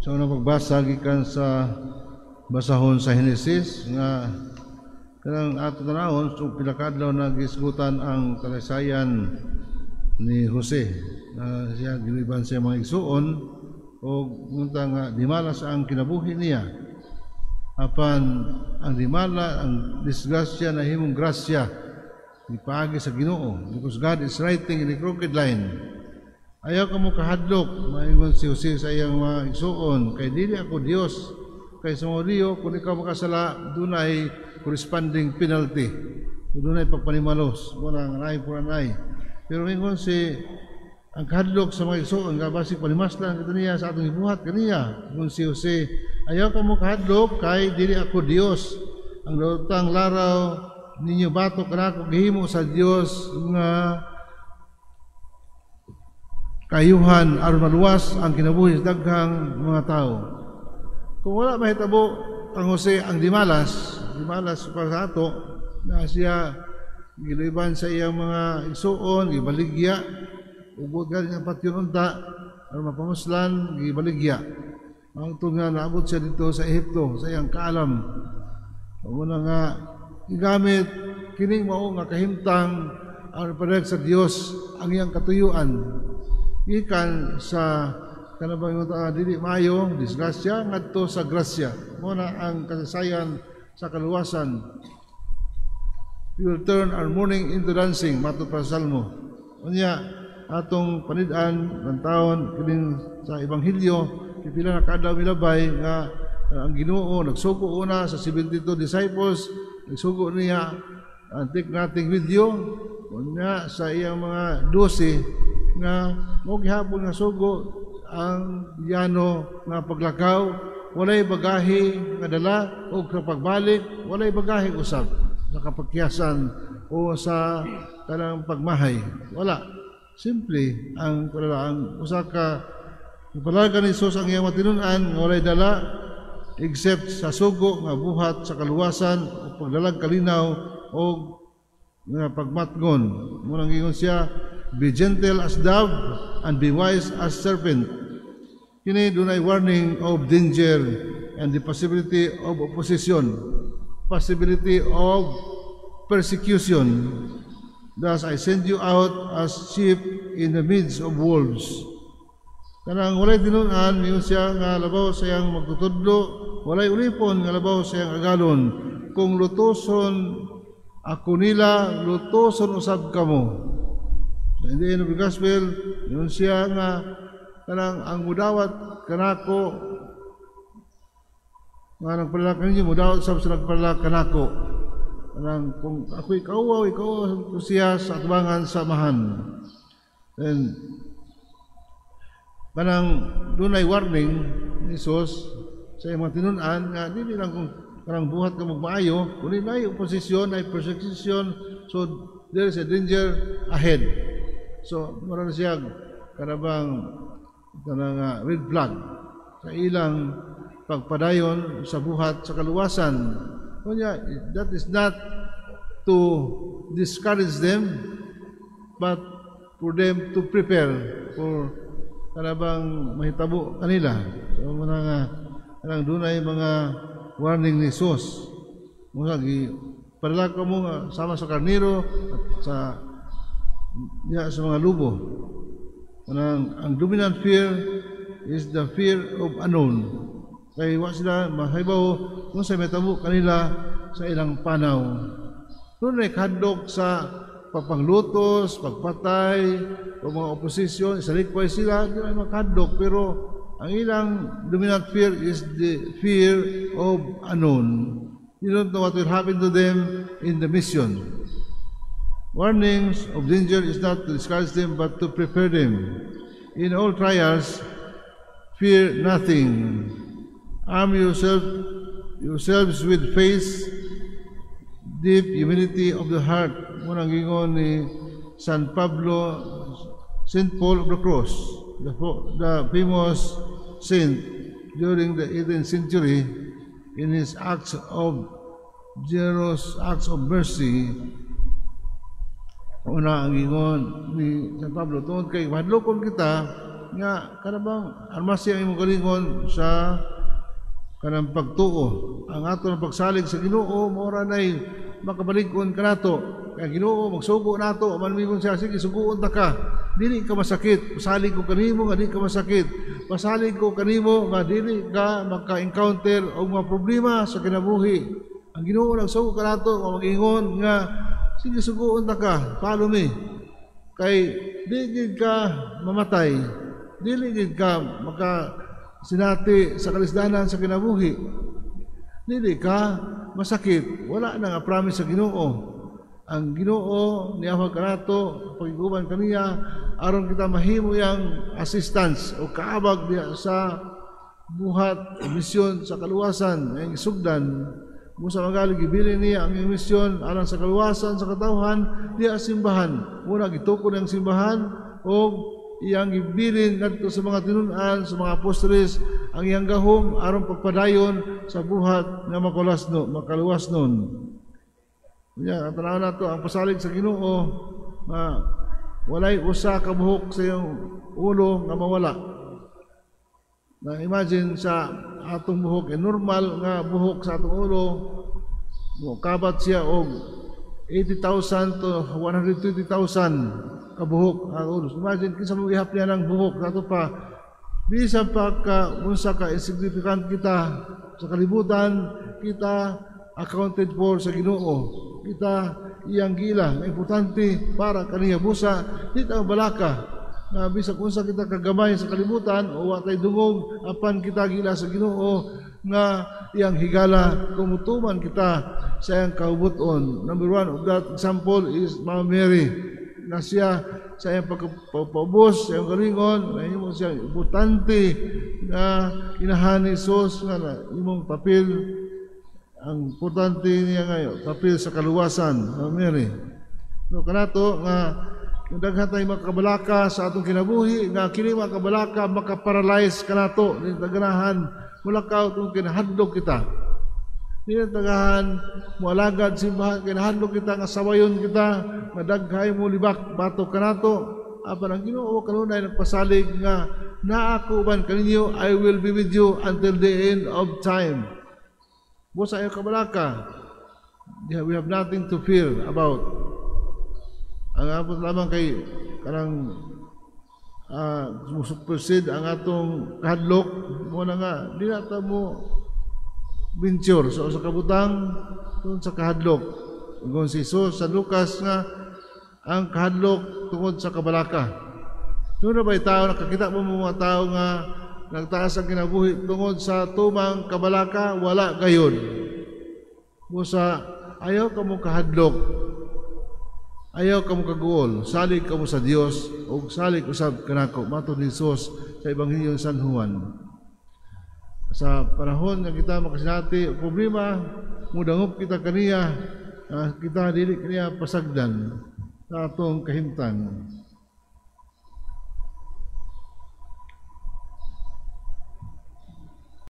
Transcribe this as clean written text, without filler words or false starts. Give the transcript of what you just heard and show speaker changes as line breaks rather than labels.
So napagbasa gikan sa basahon sa Henesis nga kanang ato tanawon so pinakadlaw na gisgutan ang kasaysayan ni Jose. Siya giliban sa mga igsuon o munta nga dimalas ang kinabuhi niya. Apan ang dimala, ang disgrasya na himong grasya ipaagi sa Ginoo because God is writing in the crooked line. Ayaw ka mo kahadlok, maingon si Jose sa iyang mga igsuon, kay dili ako Dios, kay sa mga Dio, kung ikaw makasala, dunay corresponding penalty, dunay pagpanimalos, walang anay por anay. Pero maingon si ang kahadlok sa mga igsuon, nga basig panimaslan ito niya sa atong ibuhat kaniya, maingon si Jose, ayaw ka mo kahadlok, kay dili ako Dios, ang lutang laraw ninyo batok kanako gihimo sa Dios nga kayuhan aron maluwas ang kinabuhi sa daghang mga tao. Kung wala mahitabo ang Jose ang dimalas para sa ato na siya giliban sa iyang mga igsuon, gibaligya, ugod ka niya patyon unta aron mapamuslan, gibaligya. Ang nga naabot siya dito sa Ehipto, sa iyang kaalam. Muna nga igamit kining mao nga kahimtang aron padayag sa Dios ang iyang katuyuan. Ikan sa kanabang dili maayo disgrasya ngadto sa grasya muna ang kasaysayan sa kaluwasan. We will turn our mourning into dancing matud pa salmo unya atong panid-an ng taon kining sa ebanghelyo pipila na kada milabay nga ang Ginoo nagsugo una sa 72 disciples nagsugo niya take nothing with you unya sa iyang mga 12 nga mo gihapon nga sugo ang yano nga paglakaw walay bagahe nga dala o sa pagbalik walay bagahe usab sa kapagkiyasan o sa kanang pagmahay wala simple ang usa ka palagan ni Jesus ang iyang matinun-an nga walay dala except sa sugo nga buhat sa kaluwasan o pagdalag kalinaw o nga pagmatgon murang ingon siya be gentle as dove and be wise as serpent. Kini dunay warning of danger and the possibility of opposition, possibility of persecution. Thus I send you out as sheep in the midst of wolves. Kanang walay tinun-an niyo siya nga labaw sa iyang magtutudlo, walay ulipon nga labaw sa iyang agalon. Kung lutoson ako nila, lutoson usab kamo. In the end of the gospel, yun siya nga kanang ang mudawat kanako nga nagpalala kaninyo mudawat sa nagpalala kanako kanang kung ako ikaw siya sa atubangan samahan. And kanang dunay warning ni Jesus sa mga tinun-an nga dili lang kung kanang buhat ka magmaayo kundi nay opposition ay persecution, so there is a danger ahead. So, maroon siya karabang red flag sa ilang pagpadayon sa buhat sa kaluwasan. Kanya, that is not to discourage them, but for them to prepare for karabang mahitabo kanila. So, muna nga, kanang dunay mga warning ni Jesus. Muna, padala ka mo nga sama sa karniro at sa mga lubo. Ang dominant fear is the fear of unknown. Kaya sila mahibaw kung sa metabo kanila sa ilang panaw. Doon ay kadlok sa pagpanglutos, pagpatay, o mga oposisyon, isalikway sila, di ay makadlok. Pero ang ilang dominant fear is the fear of unknown. You don't know what will happen to them in the mission. Warnings of danger is not to discourage them, but to prepare them. In all trials, fear nothing. Arm yourselves with faith, deep humility of the heart. Munang gingon ni San Pablo, Saint Paul of the Cross, the famous saint during the 18th century, in his acts of generous acts of mercy. Una ang ingon ni San Pablo, tungod kay madlokon kita nga kanabang armasya ang imong galingon sa kanang pagtuo. Ang ato ng pagsalig sa Ginoo mora nay makabalig-on kanato. Kaya Ginoo magsugo nato, manmingon siya, sige suguon ta ka. Dili ka masakit. Pasalig ko kanimo nga dili ka masakit. Pasalig ko kanimo nga dili ka maka-encounter og mga problema sa kinabuhi. Ang Ginoo nagsugo kanato nga mag-ingon nga sige suguon ta ka, follow me. Kay dili ka mamatay. Dili gid ka sinati sa kalisdanan sa kinabuhi. Dili ka masakit. Wala na nga promise sa Ginoo. Ang Ginoo niya kanato pagiguban kaniya aron kita mahimo yang assistance o kaabag diya sa buhat misyon sa kaluwasan ang isugdan. Musa magalig gibilin niya ang misyon aron sa kaluwasan sa katawhan diya simbahan. Muna gitukod ang simbahan o iyang gibilin ngadto sa mga tinun-an sa mga apostoles ang iyang gahom aron pagpadayon sa buhat nga makaluwas nun. Kanya tanaw nato ang pasalig sa Ginoo walay usa ka buhok sa iyong ulo nga mawala. Na imagine sa atong buhok normal nga buhok sa atong ulo kabat siya og 80,000 to 120,000 kabuhok ang ulo. Imagine kinsa mo ihap niya ng buhok nato pa bisan pa ka unsa ka insignificant kita sa kalibutan, kita accounted for sa Ginoo. Kita iyang gila, importante para kaniya busa, di tayo balaka. Na bisag unsa kita kagamay sa kalibutan o watay dungog apan kita gila sa Ginoo nga iyang higala kumutuman kita sa iyang kaubuton. Number one of that example is Mama Mary. Na siya sa iyang pagpaubos, sa iyang galingon, na imong siya importante na inahan ni Jesus nga na imong papel. Ang importante niya ngayon, papel sa kaluwasan, Mary. No, kanato nga kung daghan tayo makabalaka sa atong kinabuhi, nga kini makabalaka makaparalyze kanato ni taganahan mulakaw kung kinahadlok kita. Di tagahan mo alagad simbahan kinahadlok kita nga sawayon kita nga daghay mo libak batok kanato. Apan ang Ginoo kanunay nagpasalig nga naa ko uban kaninyo, I will be with you until the end of time. Busa ayo kabalaka. We have nothing to fear about. Ang apot lamang kay kanang musuproceed ang atong kahadlok mo na nga di na ta mo venture sa kabutang tungod sa kahadlok. Ingon si Jesus sa Lucas nga ang kahadlok tungod sa kabalaka. Doon na ba tao nakakita mo mga tao nga nagtaas ang kinabuhi tungod sa tumang kabalaka, wala gayon. Musa, ayaw ka mo kahadlok, ayaw ka mo kaguol, salig ka mo sa Dios, o salig usab kanako, matod ni Jesus sa Ebanghelyo ng San Juan. Sa panahon nga kita makasinati, problema, mudangop kita kaniya, kita dili kaniya pasagdan sa atong kahimtang.